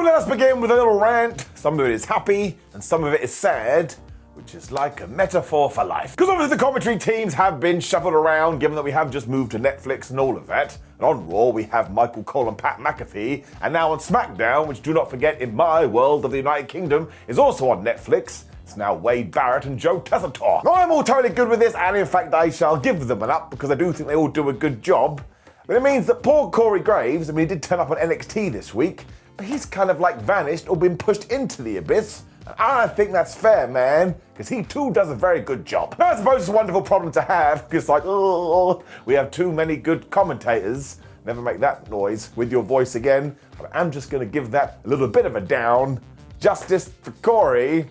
let us begin with a little rant. Some of it is happy and some of it is sad, which is like a metaphor for life. Because obviously the commentary teams have been shuffled around, given that we have just moved to Netflix and all of that. And on Raw, we have Michael Cole and Pat McAfee. And now on SmackDown, which do not forget in my world of the United Kingdom, is also on Netflix. It's now Wade Barrett and Joe Tessitore. Now I'm all totally good with this, and in fact I shall give them an up because I do think they all do a good job. But it means that poor Corey Graves, I mean he did turn up on NXT this week, but he's kind of like vanished or been pushed into the abyss. And I don't think that's fair, man, because he too does a very good job. Now I suppose it's a wonderful problem to have, because like, oh, we have too many good commentators. Never make that noise with your voice again, but I'm just going to give that a little bit of a down. Justice for Corey.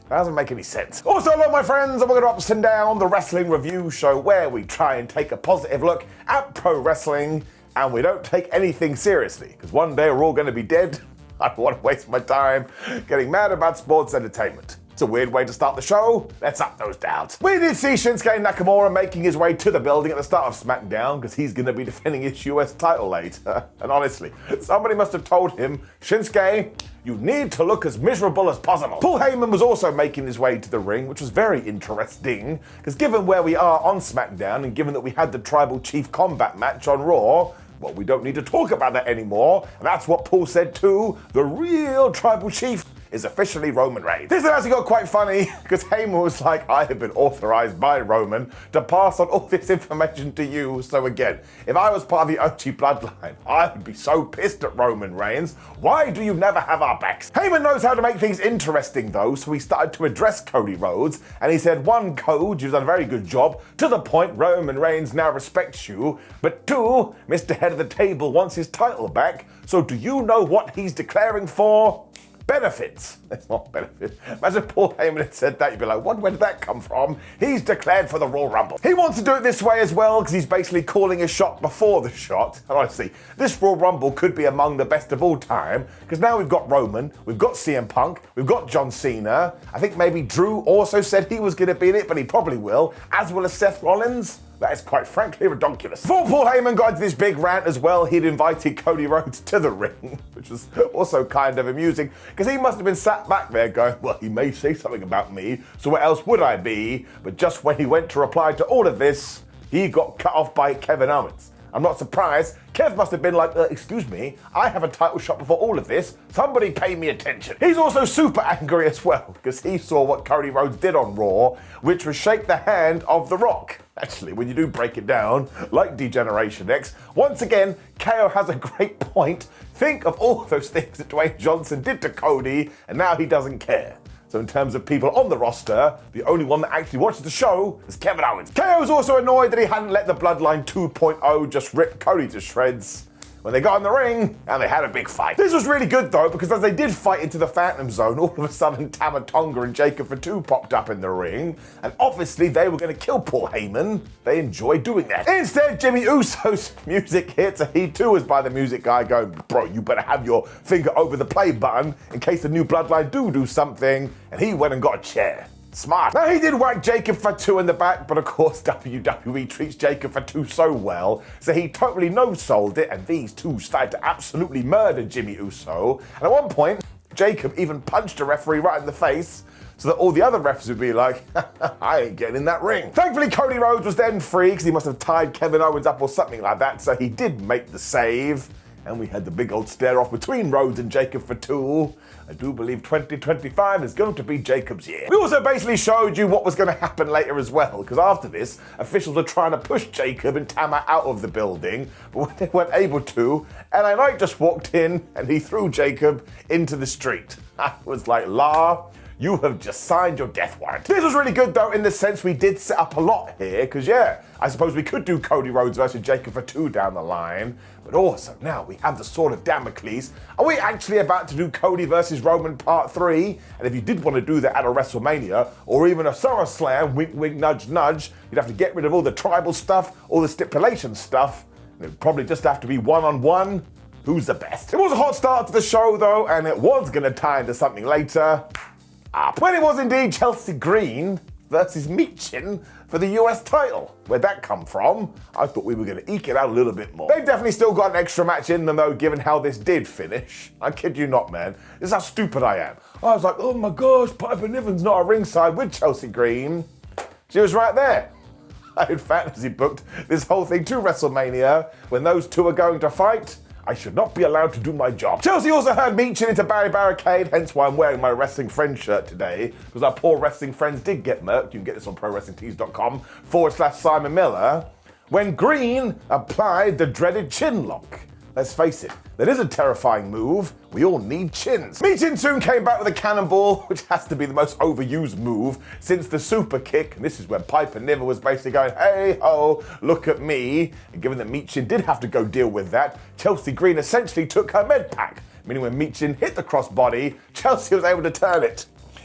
That doesn't make any sense. Also, hello my friends, and welcome to Ups and Down, the wrestling review show where we try and take a positive look at pro wrestling and we don't take anything seriously, because one day we're all going to be dead. I don't want to waste my time getting mad about sports entertainment. It's a weird way to start the show. Let's up those doubts. We did see Shinsuke Nakamura making his way to the building at the start of SmackDown because he's going to be defending his US title later. And honestly, somebody must have told him, Shinsuke, you need to look as miserable as possible. Paul Heyman was also making his way to the ring, which was very interesting because given where we are on SmackDown and given that we had the Tribal Chief combat match on Raw, well, we don't need to talk about that anymore. And that's what Paul said too. The real Tribal Chief is officially Roman Reigns. This actually got quite funny because Heyman was like, I have been authorized by Roman to pass on all this information to you. So again, if I was part of the OG bloodline, I would be so pissed at Roman Reigns. Why do you never have our backs? Heyman knows how to make things interesting though, so he started to address Cody Rhodes and he said, one, Code, you've done a very good job. To the point, Roman Reigns now respects you. But two, Mr. Head of the Table wants his title back. So do you know what he's declaring for? Benefits. It's not benefits. Imagine Paul Heyman had said that, you'd be like, where did that come from? He's declared for the Royal Rumble. He wants to do it this way as well, because he's basically calling a shot before the shot. And honestly, this Royal Rumble could be among the best of all time, because now we've got Roman, we've got CM Punk, we've got John Cena. I think maybe Drew also said he was going to be in it, but he probably will, as well as Seth Rollins. That is quite frankly ridiculous. Before Paul Heyman got into this big rant as well, he'd invited Cody Rhodes to the ring, which was also kind of amusing, because he must have been sat back there going, well, he may say something about me, so what else would I be? But just when he went to reply to all of this, he got cut off by Kevin Owens. I'm not surprised. Kev must have been like, excuse me, I have a title shot before all of this. Somebody pay me attention. He's also super angry as well because he saw what Cody Rhodes did on Raw, which was shake the hand of The Rock. Actually, when you do break it down, like Degeneration X, once again, KO has a great point. Think of all those things that Dwayne Johnson did to Cody, and now he doesn't care. So in terms of people on the roster, the only one that actually watches the show is Kevin Owens. KO was also annoyed that he hadn't let the Bloodline 2.0 just rip Cody to shreds when they got in the ring and they had a big fight. This was really good though, because as they did fight into the Phantom Zone, all of a sudden Tama, Tonga and Jacob Fatu popped up in the ring, and obviously they were going to kill Paul Heyman. They enjoyed doing that. Instead, Jimmy Uso's music hits, and he too was by the music guy going, bro, you better have your finger over the play button in case the new Bloodline do something, and he went and got a chair. Smart. Now he did whack Jacob Fatu in the back, but of course WWE treats Jacob Fatu so well, so he totally no-sold it, and these two started to absolutely murder Jimmy Uso. And at one point, Jacob even punched a referee right in the face, so that all the other refs would be like, I ain't getting in that ring. Thankfully, Cody Rhodes was then free, because he must have tied Kevin Owens up or something like that, so he did make the save. And we had the big old stare-off between Rhodes and Jacob Fatu. I do believe 2025 is going to be Jacob's year. We also basically showed you what was going to happen later as well, because after this, officials were trying to push Jacob and Tama out of the building, but when they weren't able to, LA Knight just walked in and he threw Jacob into the street. I was like, you have just signed your death warrant. This was really good though, in the sense we did set up a lot here, because yeah, I suppose we could do Cody Rhodes versus Jacob Fatu down the line, but also now we have the Sword of Damocles. Are we actually about to do Cody versus Roman Part 3? And if you did want to do that at a WrestleMania, or even a SummerSlam, wink wink nudge nudge, you'd have to get rid of all the tribal stuff, all the stipulation stuff, and it'd probably just have to be one-on-one. Who's the best? It was a hot start to the show though, and it was going to tie into something later. When it was indeed Chelsea Green versus Michin for the US title. Where'd that come from? I thought we were going to eke it out a little bit more. They've definitely still got an extra match in them though, given how this did finish. I kid you not, man. This is how stupid I am. I was like, oh my gosh, Piper Niven's not at ringside with Chelsea Green. She was right there. I had fantasy booked this whole thing to WrestleMania. When those two are going to fight, I should not be allowed to do my job. Chelsea also had Michin into Barry Barricade, hence why I'm wearing my Wrestling Friends shirt today, because our poor Wrestling Friends did get murked. You can get this on ProWrestlingTees.com/Simon Miller, when Green applied the dreaded chin lock. Let's face it, that is a terrifying move. We all need chins. Michin soon came back with a cannonball, which has to be the most overused move since the super kick. And this is when Piper Niven was basically going, hey ho, look at me. And given that Michin did have to go deal with that, Chelsea Green essentially took her med pack. Meaning when Michin hit the crossbody, Chelsea was able to turn it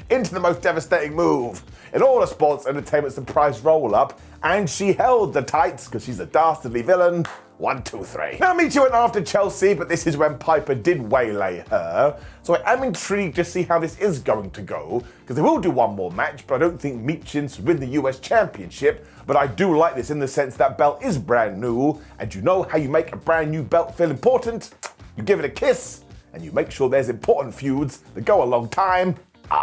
into the most devastating move in all of sports entertainment surprise roll-up. And she held the tights because she's a dastardly villain. 1, 2, 3. Now Michin went after Chelsea, but this is when Piper did waylay her. So I am intrigued to see how this is going to go, because they will do one more match, but I don't think Michin should win the US Championship. But I do like this in the sense that belt is brand new, and you know how you make a brand new belt feel important? You give it a kiss, and you make sure there's important feuds that go a long time.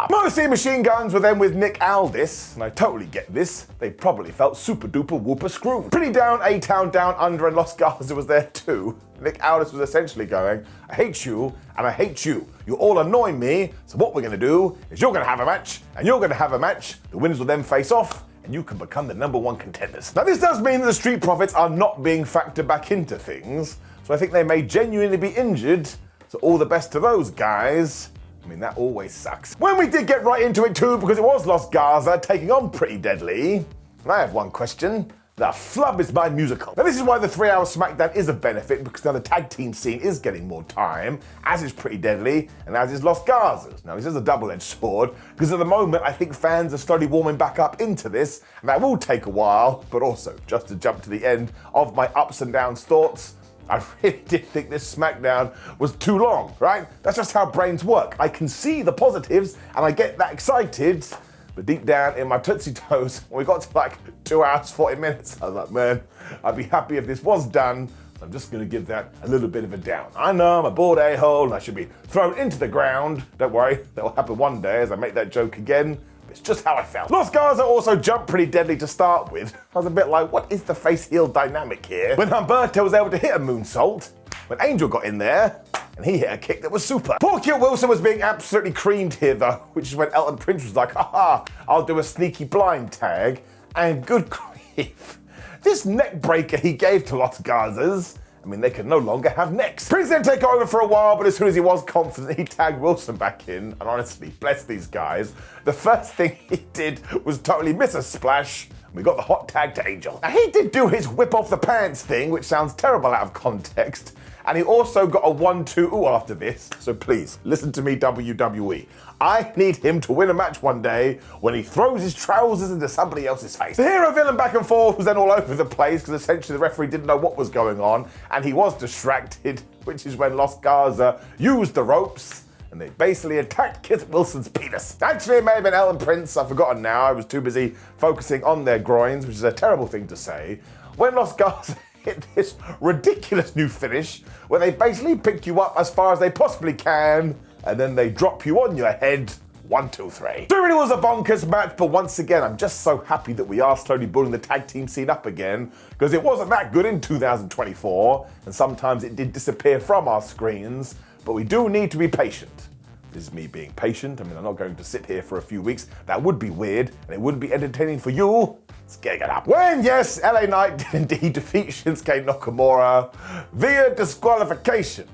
Mostly Machine Guns were then with Nick Aldis, and I totally get this. They probably felt super duper whooper screwed. Pretty Down, A-Town Down Under, and Los Garza was there too. Nick Aldis was essentially going, I hate you, and I hate you. You all annoy me, so what we're gonna do is you're gonna have a match, and you're gonna have a match. The winners will then face off, and you can become the #1 contenders. Now this does mean that the Street Profits are not being factored back into things, so I think they may genuinely be injured, so all the best to those guys. I mean, that always sucks. When we did get right into it too, because it was Los Garza taking on Pretty Deadly, and I have one question. The flub is my musical. Now this is why the 3-hour Smackdown is a benefit, because now the tag team scene is getting more time, as is Pretty Deadly, and as is Los Garzas. Now this is a double-edged sword, because at the moment I think fans are slowly warming back up into this, and that will take a while, but also, just to jump to the end of my ups and downs thoughts, I really did think this Smackdown was too long, right? That's just how brains work. I can see the positives and I get that excited, but deep down in my Tootsie Toes, when we got to like 2 hours, 40 minutes, I was like, man, I'd be happy if this was done. So I'm just gonna give that a little bit of a down. I know I'm a bored a-hole and I should be thrown into the ground. Don't worry, that will happen one day as I make that joke again. It's just how I felt. Los Garza also jumped Pretty Deadly to start with. I was a bit like, what is the face-heel dynamic here? When Humberto was able to hit a moonsault, when Angel got in there, and he hit a kick that was super. Poor Kit Wilson was being absolutely creamed here though, which is when Elton Prince was like, haha, I'll do a sneaky blind tag, and good grief. This neck breaker he gave to Los Garzas, I mean, they could no longer have necks. Prince didn't take over for a while, but as soon as he was confident, he tagged Wilson back in. And honestly, bless these guys. The first thing he did was totally miss a splash. We got the hot tag to Angel. Now, he did do his whip off the pants thing, which sounds terrible out of context. And he also got a 1-2 after this. So please, listen to me, WWE. I need him to win a match one day when he throws his trousers into somebody else's face. The hero villain back and forth was then all over the place because essentially the referee didn't know what was going on and he was distracted, which is when Los Garza used the ropes and they basically attacked Kit Wilson's penis. Actually, it may have been Ellen Prince, I've forgotten now. I was too busy focusing on their groins, which is a terrible thing to say. When Los Garza hit this ridiculous new finish where they basically pick you up as far as they possibly can and then they drop you on your head. 1, 2, 3. It really was a bonkers match, but once again, I'm just so happy that we are slowly building the tag team scene up again, because it wasn't that good in 2024, and sometimes it did disappear from our screens, but we do need to be patient. This is me being patient. I mean, I'm not going to sit here for a few weeks. That would be weird, and it wouldn't be entertaining for you. Let's get it up. When, yes, LA Knight did indeed defeat Shinsuke Nakamura via disqualification.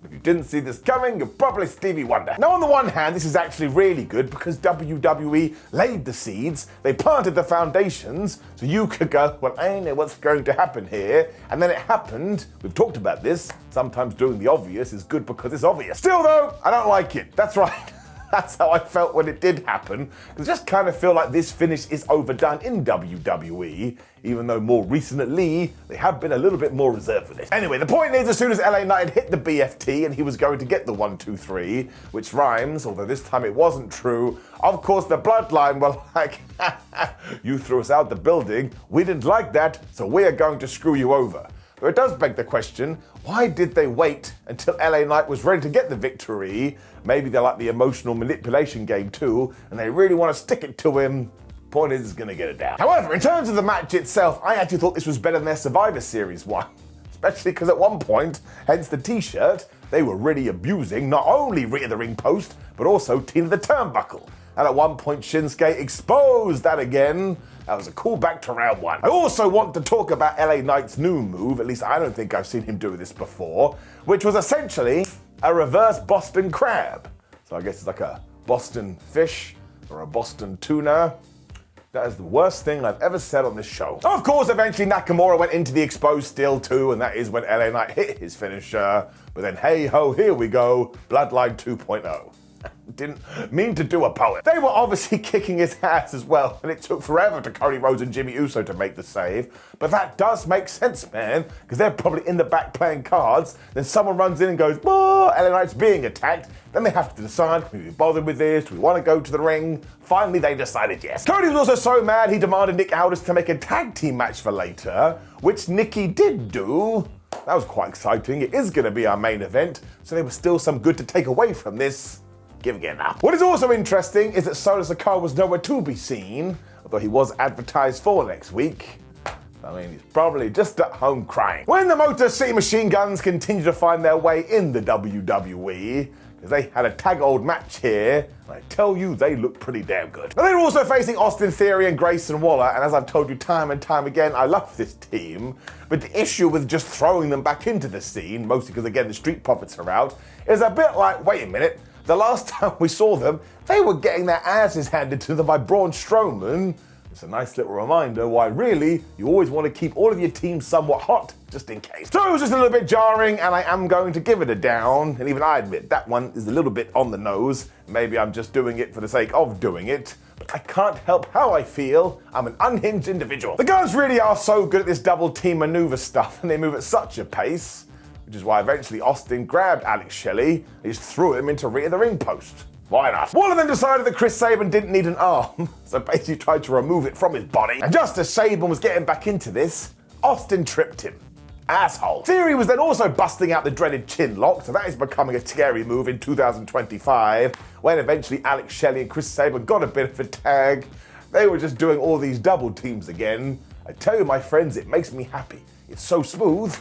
If you didn't see this coming, you're probably Stevie Wonder. Now, on the one hand, this is actually really good because WWE laid the seeds, they planted the foundations, so you could go, well, I know what's going to happen here, and then it happened. We've talked about this. Sometimes doing the obvious is good because it's obvious. Still, though, I don't like it. That's right. That's how I felt when it did happen. I just kind of feel like this finish is overdone in WWE, even though more recently they have been a little bit more reserved for this. Anyway, the point is, as soon as LA Knight hit the BFT and he was going to get the 1, 2, 3, which rhymes, although this time it wasn't true, of course the Bloodline were like, you threw us out the building, we didn't like that, so we are going to screw you over. But it does beg the question, why did they wait until LA Knight was ready to get the victory? Maybe they like the emotional manipulation game too, and they really want to stick it to him. Point is, he's going to get it down. However, in terms of the match itself, I actually thought this was better than their Survivor Series one. Especially because at one point, hence the t-shirt, they were really abusing not only Rhea the ring post, but also Tina the turnbuckle. And at one point, Shinsuke exposed that again. That was a callback to round 1. I also want to talk about LA Knight's new move, at least I don't think I've seen him do this before, which was essentially a reverse Boston crab. So I guess it's like a Boston fish or a Boston tuna. That is the worst thing I've ever said on this show. Of course, eventually Nakamura went into the exposed steel too, and that is when LA Knight hit his finisher. But then hey ho, here we go, Bloodline 2.0. Didn't mean to do a poem. They were obviously kicking his ass as well, and it took forever to Cody Rhodes and Jimmy Uso to make the save. But that does make sense, man, because they're probably in the back playing cards. Then someone runs in and goes, oh, LA Knight's being attacked. Then they have to decide, can we be bothered with this? Do we want to go to the ring? Finally, they decided yes. Cody was also so mad, he demanded Nick Aldis to make a tag team match for later, which Nikki did do. That was quite exciting. It is going to be our main event, so there was still some good to take away from this. Giving it up. What is also interesting is that Solo Sikoa was nowhere to be seen, although he was advertised for next week. I mean, he's probably just at home crying. When the Motor City Machine Guns continue to find their way in the WWE, because they had a tag-old match here, and I tell you, they look pretty damn good. But they were also facing Austin Theory and Grayson Waller, and as I've told you time and time again, I love this team, but the issue with just throwing them back into the scene, mostly because again the Street Profits are out, is a bit like, wait a minute, the last time we saw them, they were getting their asses handed to them by Braun Strowman. It's a nice little reminder why really you always want to keep all of your teams somewhat hot, just in case. So it was just a little bit jarring, and I am going to give it a down, and even I admit that one is a little bit on the nose. Maybe I'm just doing it for the sake of doing it, but I can't help how I feel. I'm an unhinged individual. The Guns really are so good at this double team maneuver stuff, and they move at such a pace, which is why eventually Austin grabbed Alex Shelley and just threw him into Rhea the ring post. Why not? Waller then decided that Chris Sabin didn't need an arm, so basically tried to remove it from his body. And just as Sabin was getting back into this, Austin tripped him. Asshole. Theory was then also busting out the dreaded chin lock, so that is becoming a scary move in 2025, when eventually Alex Shelley and Chris Sabin got a bit of a tag. They were just doing all these double teams again. I tell you, my friends, it makes me happy. It's so smooth.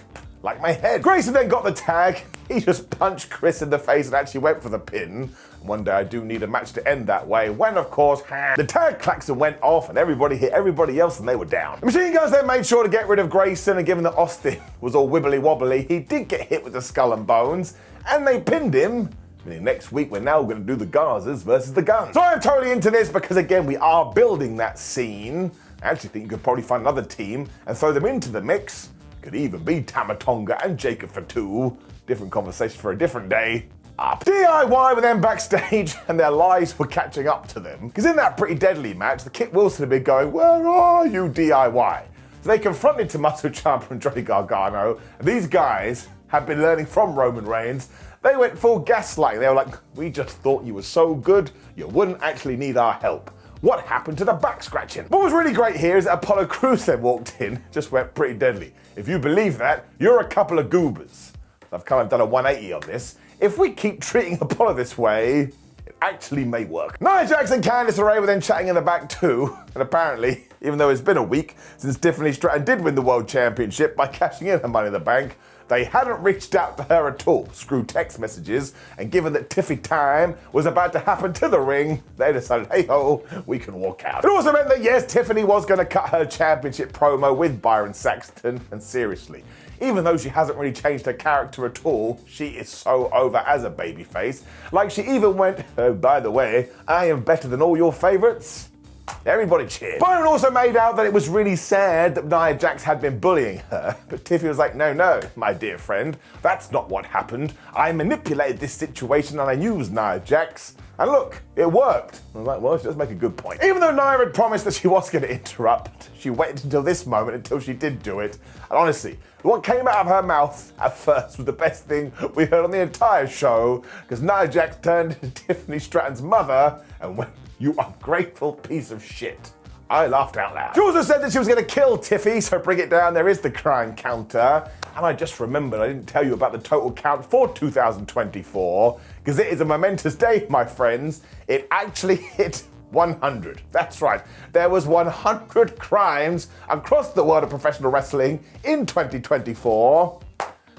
Like my head. Grayson then got the tag. He just punched Chris in the face and actually went for the pin. One day I do need a match to end that way, when of course, the tag klaxon went off and everybody hit everybody else and they were down. The Machine Guns then made sure to get rid of Grayson, and given that Austin was all wibbly wobbly, he did get hit with the skull and bones, and they pinned him. Meaning next week we're now going to do the Garzas versus the Guns. So I'm totally into this because again, we are building that scene. I actually think you could probably find another team and throw them into the mix. Could even be Tama, Tonga and Jacob Fatu. Different conversation for a different day. Up. DIY were then backstage and their lies were catching up to them. Because in that Pretty Deadly match, the Kit Wilson had been going, where are you, DIY? So they confronted Tommaso Ciampa and Johnny Gargano, and these guys had been learning from Roman Reigns. They went full gaslighting. They were like, we just thought you were so good, you wouldn't actually need our help. What happened to the back scratching? What was really great here is that Apollo Crews then walked in, just went Pretty Deadly. If you believe that, you're a couple of goobers. I've kind of done a 180 on this. If we keep treating Apollo this way, it actually may work. Nia Jax and Candice LeRae were then chatting in the back too, and apparently, even though it's been a week since Tiffany Stratton did win the World Championship by cashing in her Money in the Bank, they hadn't reached out to her at all, screw text messages, and given that Tiffy time was about to happen to the ring, they decided, hey ho, we can walk out. It also meant that yes, Tiffany was going to cut her championship promo with Byron Saxton, and seriously, even though she hasn't really changed her character at all, she is so over as a babyface. Like she even went, oh, by the way, I am better than all your favorites. Everybody cheered. Byron also made out that it was really sad that Nia Jax had been bullying her, but Tiffy was like, no, my dear friend, that's not what happened. I manipulated this situation and I used Nia Jax. And look, it worked. I was like, well, she does make a good point. Even though Nia had promised that she was going to interrupt, she waited until this moment until she did do it. And honestly, what came out of her mouth at first was the best thing we heard on the entire show, because Nia Jax turned to Tiffany Stratton's mother and went, "You ungrateful piece of shit." I laughed out loud. She also said that she was going to kill Tiffy, so bring it down, there is the crime counter. And I just remembered I didn't tell you about the total count for 2024, because it is a momentous day, my friends. It actually hit 100. That's right. There was 100 crimes across the world of professional wrestling in 2024.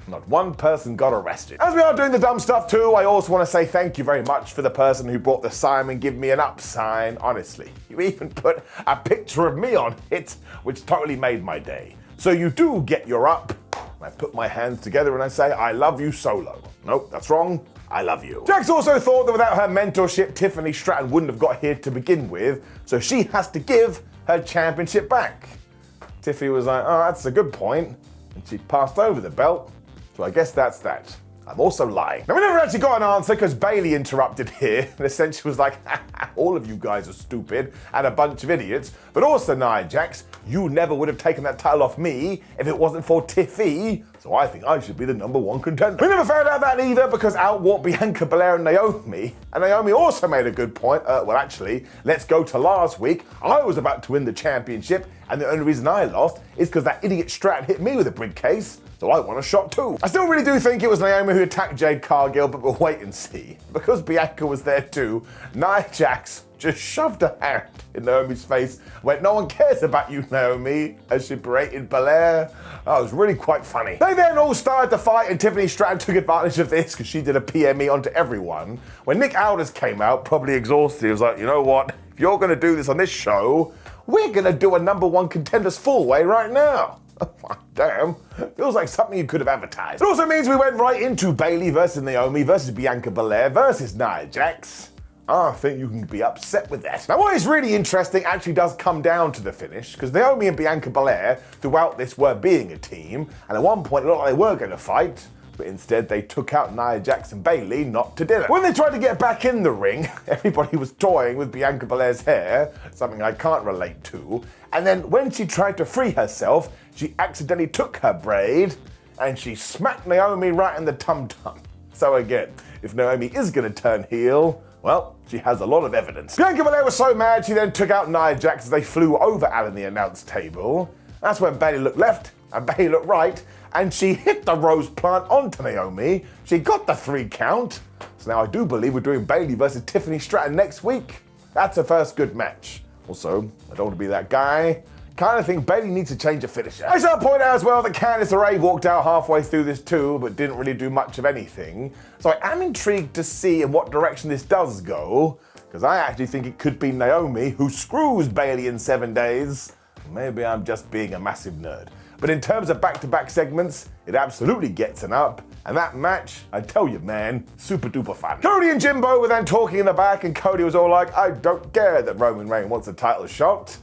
Not one person got arrested. As we are doing the dumb stuff too, I also want to say thank you very much for the person who brought the sign and give me an up sign. Honestly, you even put a picture of me on it, which totally made my day. So you do get your up. I put my hands together and I say, I love you, Solo. Nope, that's wrong. I love you. Jax also thought that without her mentorship, Tiffany Stratton wouldn't have got here to begin with, so she has to give her championship back. Tiffy was like, oh, that's a good point. And she passed over the belt. So I guess that's that. I'm also lying. Now, we never actually got an answer because Bayley interrupted here and essentially was like, all of you guys are stupid and a bunch of idiots, but also Nia Jax, you never would have taken that title off me if it wasn't for Tiffy, so I think I should be the #1 contender. We never found out that either because out walked Bianca, Belair and Naomi also made a good point. Well, actually, let's go to last week. I was about to win the championship and the only reason I lost is because that idiot Stratton hit me with a briefcase. So I want a shot too. I still really do think it was Naomi who attacked Jade Cargill, but we'll wait and see. Because Bianca was there too, Nia Jax just shoved her hand in Naomi's face, went, "No one cares about you, Naomi," as she berated Belair. That was really quite funny. They then all started to fight and Tiffany Stratton took advantage of this because she did a PME onto everyone. When Nick Aldis came out, probably exhausted, he was like, you know what, if you're gonna do this on this show, we're gonna do a #1 contenders four-way right now. Oh, damn, feels like something you could have advertised. It also means we went right into Bayley versus Naomi versus Bianca Belair versus Nia Jax. I think you can be upset with that. Now, what is really interesting actually does come down to the finish, because Naomi and Bianca Belair throughout this were being a team, and at one point it looked like they were going to fight, but instead they took out Nia Jax and Bayley not to dinner. When they tried to get back in the ring, everybody was toying with Bianca Belair's hair, something I can't relate to, and then when she tried to free herself, she accidentally took her braid and she smacked Naomi right in the tum-tum. So again, if Naomi is going to turn heel, well, she has a lot of evidence. Bianca Belair was so mad she then took out Nia Jax as they flew over Alan the announce table. That's when Bayley looked left and Bayley looked right, and she hit the rose plant onto Naomi. She got the 3 count. So now I do believe we're doing Bayley versus Tiffany Stratton next week. That's her first good match. Also, I don't want to be that guy. Kind of think Bayley needs to change a finisher. I shall point out as well that Candice LeRae walked out halfway through this too, but didn't really do much of anything. So I am intrigued to see in what direction this does go, because I actually think it could be Naomi who screws Bayley in 7 days. Maybe I'm just being a massive nerd. But in terms of back-to-back segments, it absolutely gets an up. And that match, I tell you, man, super duper fun. Cody and Jimbo were then talking in the back, and Cody was all like, I don't care that Roman Reigns wants a title shot.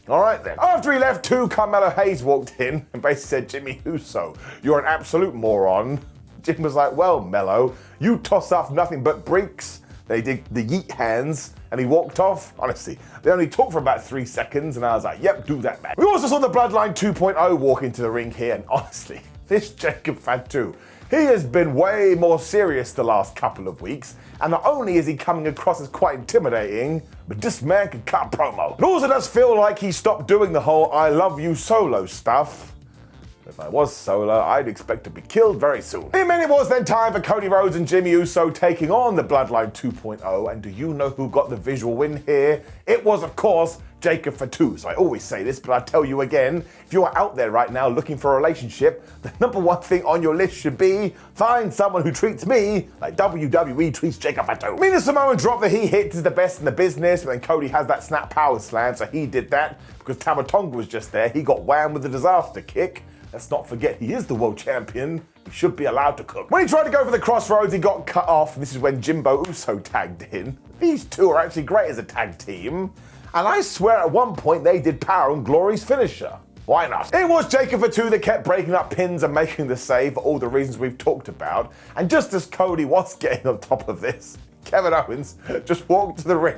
All right then. After he left too, Carmelo Hayes walked in and basically said, Jimmy Uso, you're an absolute moron. Jim was like, well, Mello, you toss off nothing but bricks. They did the yeet hands and he walked off. Honestly, they only talked for about 3 seconds and I was like, yep, do that, man. We also saw the Bloodline 2.0 walk into the ring here, and honestly, this Jacob Fatu, he has been way more serious the last couple of weeks, and not only is he coming across as quite intimidating, but this man can cut a promo. It also does feel like he stopped doing the whole I love you Solo stuff. If I was Solo, I'd expect to be killed very soon. In a minute, it was then time for Cody Rhodes and Jimmy Uso taking on the Bloodline 2.0, and do you know who got the visual win here? It was, of course, Jacob Fatu. So I always say this, but I tell you again, if you are out there right now looking for a relationship, the #1 thing on your list should be find someone who treats me like WWE treats Jacob Fatu. I mean, the Samoan drop that he hits is the best in the business, but then Cody has that snap power slam, so he did that because Tonga was just there. He got whammed with the disaster kick. Let's not forget, he is the world champion. He should be allowed to cook. When he tried to go for the crossroads, he got cut off. This is when Jimbo Uso tagged in. These two are actually great as a tag team. And I swear at one point they did Power and Glory's finisher. Why not? It was Jacob Fatu that kept breaking up pins and making the save for all the reasons we've talked about. And just as Cody was getting on top of this, Kevin Owens just walked to the ring.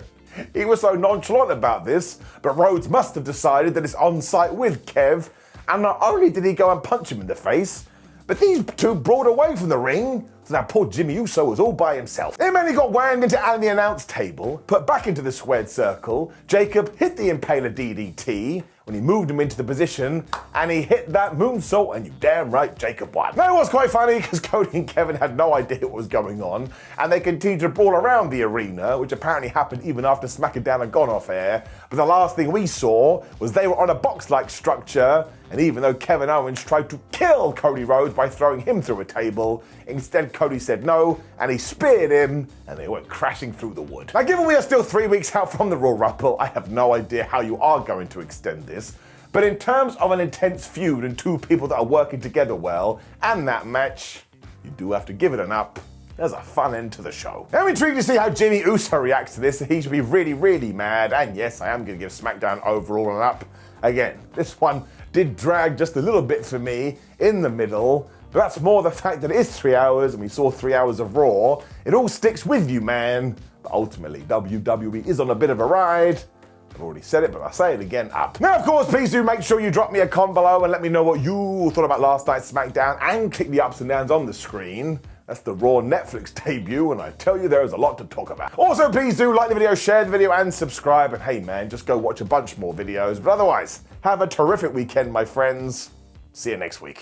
He was so nonchalant about this, but Rhodes must have decided that it's on site with Kev, and not only did he go and punch him in the face, but these two brawled away from the ring, so now poor Jimmy Uso was all by himself. Him and he got whammed into the announce table, put back into the squared circle. Jacob hit the Impaler DDT when he moved him into the position, and he hit that moonsault, and you damn right Jacob won. Now it was quite funny because Cody and Kevin had no idea what was going on, and they continued to brawl around the arena, which apparently happened even after Smackdown had gone off air. But the last thing we saw was they were on a box-like structure, and even though Kevin Owens tried to kill Cody Rhodes by throwing him through a table, instead Cody said no, and he speared him, and they went crashing through the wood. Now given we are still 3 weeks out from the Royal Rumble, I have no idea how you are going to extend this, but in terms of an intense feud and two people that are working together well, and that match, you do have to give it an up. There's a fun end to the show. I'm intrigued to see how Jimmy Uso reacts to this. He should be really, really mad, and yes, I am going to give SmackDown overall an up. Again, this one did drag just a little bit for me in the middle, but that's more the fact that it is 3 hours and we saw 3 hours of Raw. It all sticks with you, man. But ultimately, WWE is on a bit of a ride. I've already said it, but I'll say it again, up. Now, of course, please do make sure you drop me a comment below and let me know what you thought about last night's SmackDown, and click the ups and downs on the screen. That's the Raw Netflix debut, and I tell you, there is a lot to talk about. Also, please do like the video, share the video, and subscribe. And hey, man, just go watch a bunch more videos. But otherwise, have a terrific weekend, my friends. See you next week.